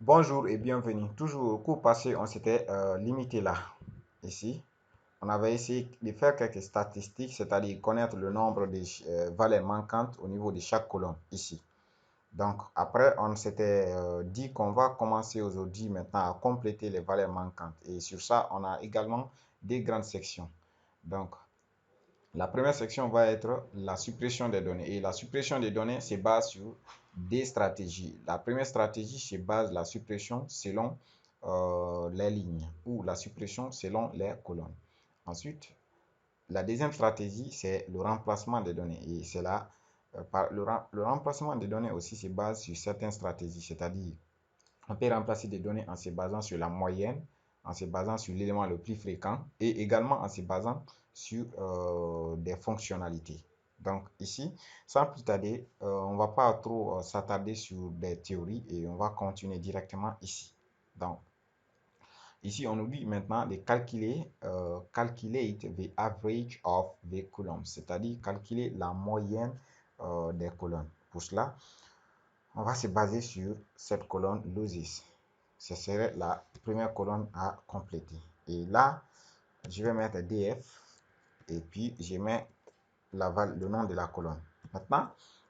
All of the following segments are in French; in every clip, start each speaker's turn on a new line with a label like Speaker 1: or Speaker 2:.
Speaker 1: Bonjour et bienvenue. Toujours au cours passé, on s'était limité là. Ici, on avait essayé de faire quelques statistiques, c'est-à-dire connaître le nombre de valeurs manquantes au niveau de chaque colonne ici. Donc, après, on s'était dit qu'on va commencer aujourd'hui maintenant à compléter les valeurs manquantes. Et sur ça, on a également des grandes sections. Donc, la première section va être la suppression des données. Et la suppression des données se base sur des stratégies. La première stratégie se base la suppression selon les lignes ou la suppression selon les colonnes. Ensuite, la deuxième stratégie, c'est le remplacement des données. Et c'est là, le remplacement des données aussi se base sur certaines stratégies, c'est-à-dire on peut remplacer des données en se basant sur la moyenne, en se basant sur l'élément le plus fréquent et également en se basant sur des fonctionnalités. Donc ici, sans plus tarder, on ne va pas trop s'attarder sur des théories et on va continuer directement ici. Donc ici, on nous dit maintenant de calculer, calculate the average of the columns, c'est-à-dire calculer la moyenne des colonnes. Pour cela, on va se baser sur cette colonne loses. Ce serait la première colonne à compléter. Et là, je vais mettre df et puis je mets le nom de la colonne. Maintenant,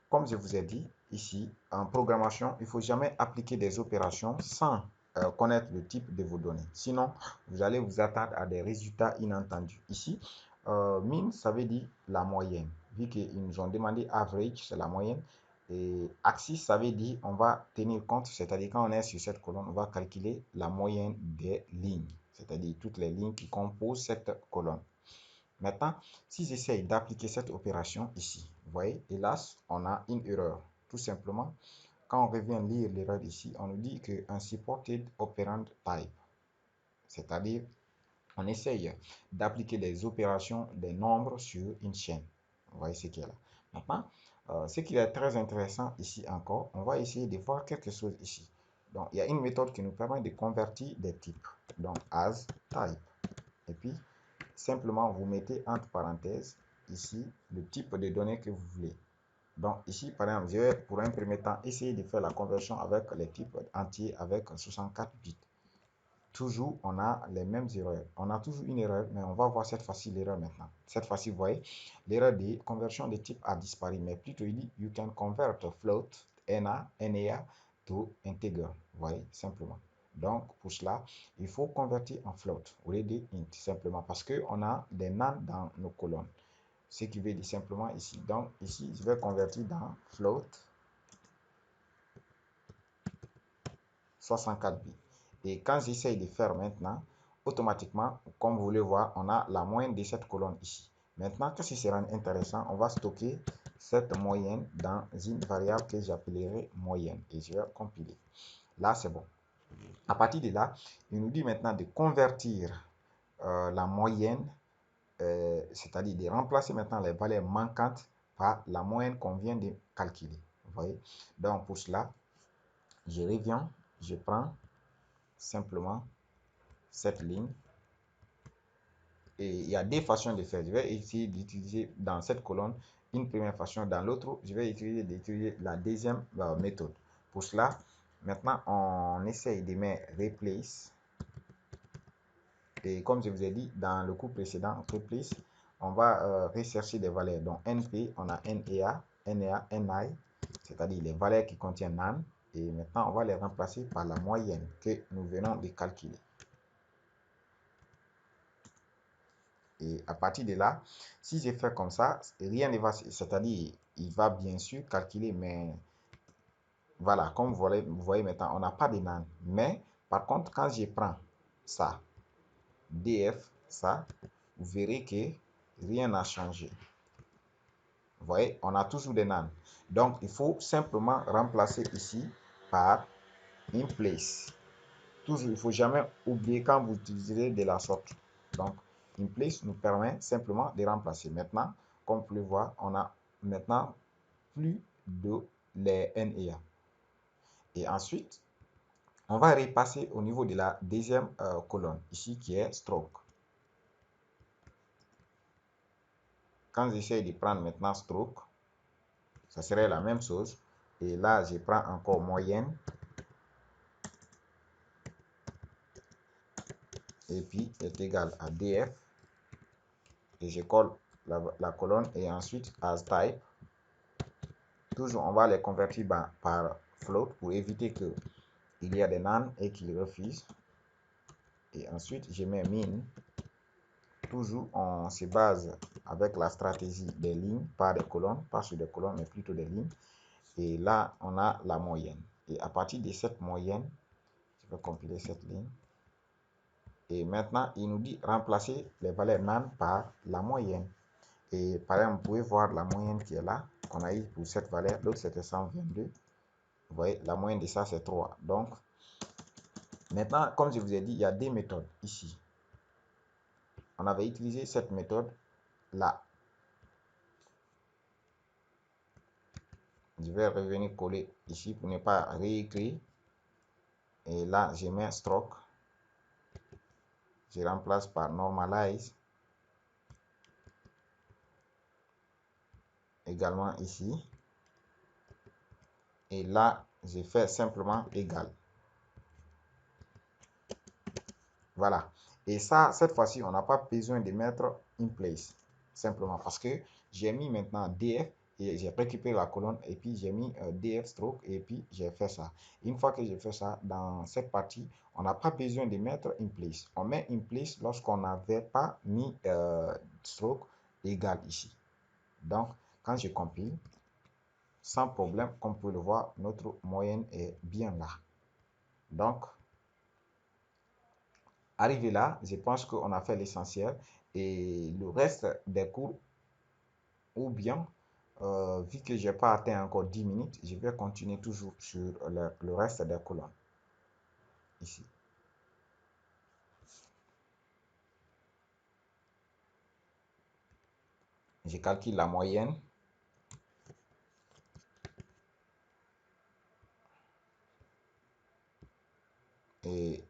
Speaker 1: comme je vous ai dit, ici, en programmation, il ne faut jamais appliquer des opérations sans connaître le type de vos données. Sinon, vous allez vous attendre à des résultats inattendus. Ici, min, ça veut dire la moyenne. Vu qu'ils nous ont demandé average, c'est la moyenne. Et axis, ça veut dire on va tenir compte, c'est-à-dire quand on est sur cette colonne, on va calculer la moyenne des lignes, c'est-à-dire toutes les lignes qui composent cette colonne. Maintenant, si j'essaye d'appliquer cette opération ici, vous voyez, hélas, on a une erreur. Tout simplement, quand on revient lire l'erreur ici, on nous dit que unsupported operand type, c'est-à-dire on essaye d'appliquer des opérations des nombres sur une chaîne. Vous voyez ce qui est là. Maintenant, ce qui est très intéressant ici encore, on va essayer de voir quelque chose ici. Donc, il y a une méthode qui nous permet de convertir des types. Donc, as type. Et puis, simplement, vous mettez entre parenthèses ici le type de données que vous voulez. Donc, ici, par exemple, je vais pour un premier temps essayer de faire la conversion avec les types entiers avec 64 bits. Toujours, on a les mêmes erreurs. On a toujours une erreur, mais on va voir cette fois-ci l'erreur maintenant. Cette fois-ci, vous voyez, l'erreur de conversion de type a disparu, mais plutôt il dit you can convert float, NA to integer. Vous voyez, simplement. Donc, pour cela, il faut convertir en float au lieu de int, simplement parce qu'on a des nan dans nos colonnes. Ce qui veut dire simplement ici. Donc, ici, je vais convertir dans float 64 bits. Et quand j'essaye de faire maintenant, automatiquement, comme vous le voyez, on a la moyenne de cette colonne ici. Maintenant, qu'est-ce qui sera intéressant? On va stocker cette moyenne dans une variable que j'appellerai moyenne. Et je vais compiler. Là, c'est bon. À partir de là, il nous dit maintenant de convertir la moyenne, c'est-à-dire de remplacer maintenant les valeurs manquantes par la moyenne qu'on vient de calculer. Vous voyez? Donc, pour cela, je reviens, je prends simplement cette ligne et il y a deux façons de faire. Je vais essayer d'utiliser dans cette colonne une première façon, dans l'autre je vais utiliser la deuxième méthode. Pour cela, maintenant on essaye de mettre replace et comme je vous ai dit dans le cours précédent, replace, on va rechercher des valeurs. Donc np, on a NEA, NI, c'est-à-dire les valeurs qui contiennent nan, et maintenant on va les remplacer par la moyenne que nous venons de calculer. Et à partir de là, si je fais comme ça, rien ne va, c'est-à-dire, il va bien sûr calculer, mais voilà, comme vous voyez maintenant, on n'a pas de nan. Mais par contre, quand je prends ça, df, ça, vous verrez que rien n'a changé. Vous voyez, on a toujours des nan. Donc, il faut simplement remplacer ici par in place. Toujours, il ne faut jamais oublier quand vous utilisez de la sorte. Donc, in place nous permet simplement de remplacer. Maintenant, comme vous pouvez voir, on a maintenant plus de les NEA. Et ensuite, on va repasser au niveau de la deuxième colonne, ici qui est stroke. Quand j'essaie de prendre maintenant stroke, ça serait la même chose. Et là, je prends encore moyenne. et puis est égal à df, et je colle la colonne, et ensuite as type. Toujours, on va les convertir par float pour éviter que il y a des none et qu'ils refusent. Et ensuite, je mets min. Toujours, on se base avec la stratégie des lignes, pas des colonnes, pas sur des colonnes, mais plutôt des lignes. Et là, on a la moyenne. Et à partir de cette moyenne, je vais compiler cette ligne. Et maintenant, il nous dit remplacer les valeurs none par la moyenne. Et par exemple, vous pouvez voir la moyenne qui est là, qu'on a eu pour cette valeur. L'autre, c'était 122. Vous voyez, la moyenne de ça, c'est 3. Donc, maintenant, comme je vous ai dit, il y a des méthodes ici. On avait utilisé cette méthode là. Je vais revenir coller ici pour ne pas réécrire. Et là, je mets stroke. Je remplace par normalize. Également ici. Et là, je fais simplement égal. Voilà. Et ça, cette fois-ci, on n'a pas besoin de mettre in place. Simplement parce que j'ai mis maintenant df et j'ai récupéré la colonne et puis j'ai mis df stroke et puis j'ai fait ça. Une fois que j'ai fait ça, dans cette partie, on n'a pas besoin de mettre in place. On met in place lorsqu'on n'avait pas mis stroke égal ici. Donc, quand je compile, sans problème, comme vous pouvez le voir, notre moyenne est bien là. Donc, arrivé là, je pense qu'on a fait l'essentiel, et le reste des cours, ou bien, vu que je n'ai pas atteint encore 10 minutes, je vais continuer toujours sur le reste des colonnes. Ici. Je calcule la moyenne. Et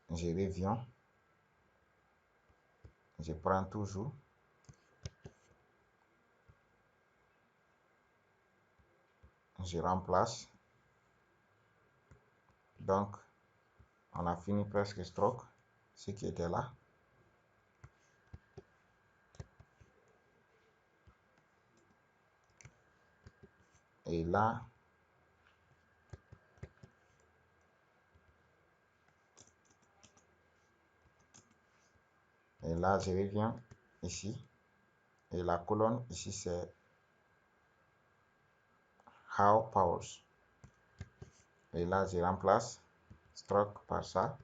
Speaker 1: je reviens. Je prends toujours. Je remplace. Donc, on a fini presque stroke, ce qui était là. Et là, je reviens ici. Et la colonne ici, c'est how powers. Et là, je remplace stroke par ça.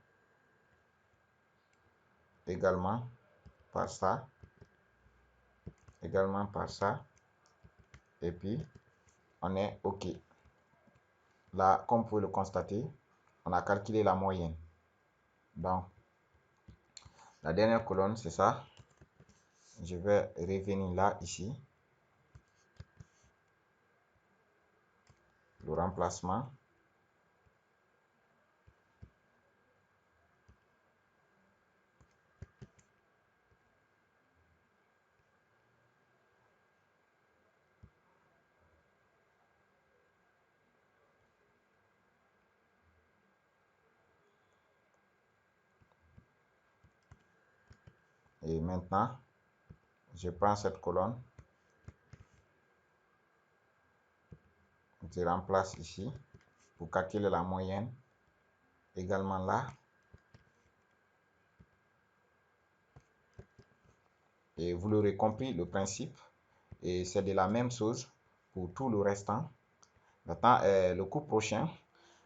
Speaker 1: Également par ça. Également par ça. Et puis, on est OK. Là, comme vous pouvez le constater, on a calculé la moyenne. Donc, la dernière colonne, c'est ça. Je vais revenir là, ici. Le remplacement. Et maintenant, je prends cette colonne. Je remplace ici pour calculer la moyenne. Également là. Et vous l'aurez compris, le principe. Et c'est de la même chose pour tout le restant. Maintenant, le cours prochain,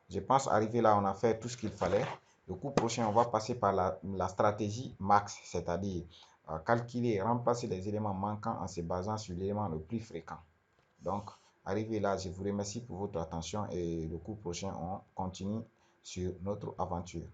Speaker 1: je pense arriver là, on a fait tout ce qu'il fallait. Le cours prochain, on va passer par la stratégie max, c'est-à-dire calculer, remplacer les éléments manquants en se basant sur l'élément le plus fréquent. Donc, arrivé là, je vous remercie pour votre attention, et le cours prochain, on continue sur notre aventure.